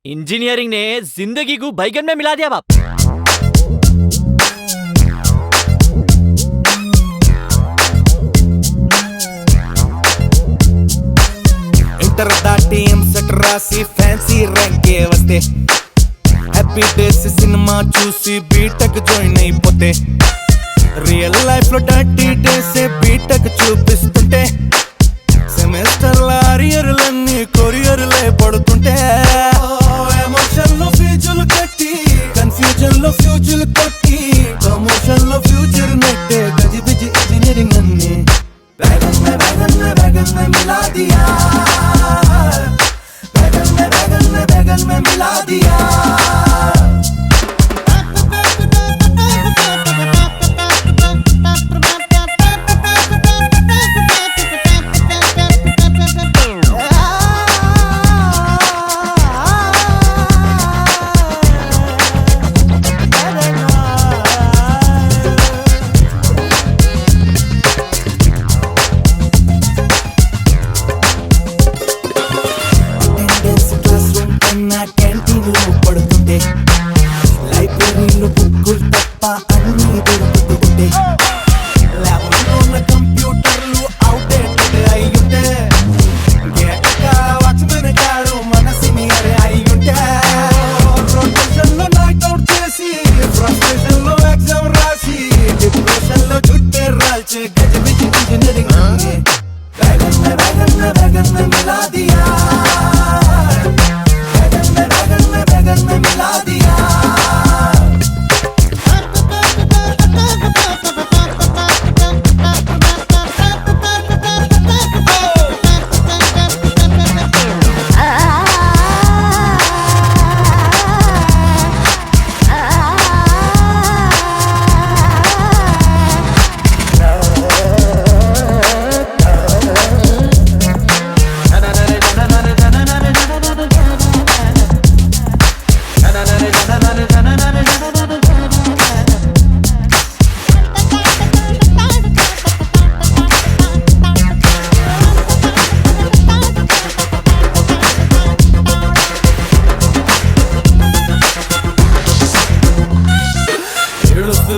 Engineering ने जिंदगी को बैगन में मिला दिया बाप। इंटर दाटी ఎంసెట్ రాసి ఫ్యాన్సీ ర్యాంకే వస్తే హ్యాపీ డేస్ సినిమా చూసి బీటెక్ జాయిన్ అయిపోతే రియల్ లైఫ్ లో 30 డేస్ బీటెక్ చూపిస్తుంటే సెమిస్టర్ ల అరియర్లన్నీ కొరియర్లే పడుతుంటే ఎమోషన్ లో ఫీజులు కట్టి కన్ఫ్యూజన్ లో ఫ్యూచర్ కొట్టి ప్రమోషన్ లో ఫ్యూచర్ నెట్టే గజిబిజి ఇంజనీరింగ్ అన్ని बैगन में मिला दिया बैगन में मिला दिया పడుతుంటే లైబ్రరీలో బుక్కులు తప్ప అన్ని దొరుకుతుంటే ల్యాబ్లో ఉన్న కంప్యూటర్లు అవుట్డేటెడ్ అయ్యుంటే వాచ్మెన్ గారు మన సీనియర్ అయ్యుంటే ప్రొఫెషన్ లో నైట్ అవుట్ చేసి ఫ్రస్ట్రేషన్ లో ఎగ్జామ్ రాసి డిప్రెషన్ లో చుట్టే రాల్చే గజిబిజి ఇంజనీరింగ్ बैगन में मिला दिया बैगन में मिला दिया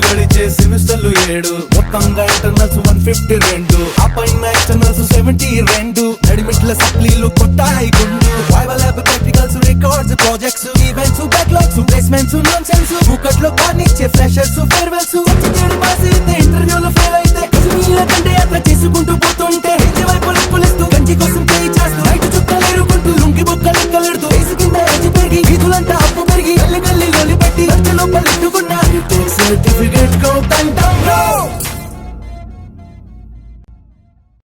గడిచే సెమిస్టర్లు 7 మొత్తంగా ఇంటర్నల్స్ 152 ఆ పైన ఎక్స్టర్నల్స్ 72 అడ్మిట్ల సప్లీలు కొట్టాయి గుండు వైవల్ lab practicals records projects events backlogs placements nonsense బుకెట్లో కార్నిచ్చే ఫ్రెషర్స్ ఫేర్వెల్స్ వచ్చేది మాసి ఇంటర్వ్యూలో ఫెయిల్ అయితే కశ్మీర్ కంటే అట్లా చేసుకుంటూ పోతుంటే ఇంటి వైపు లెక్కలేస్తూ గంజి కోసం చేయి చేస్తూ రైట్ చుక్కలేరుకుంటూ లుంగి బుక్క లెక్కలేడుతూ వేసి కింద ఎచ్చి పెరిగి వీధులంతా అప్పు పెరిగి గల్లి గల్లి లోలి పెట్టి ఖర్చులో పల్లెట్టుకున్నా certificate go bang down low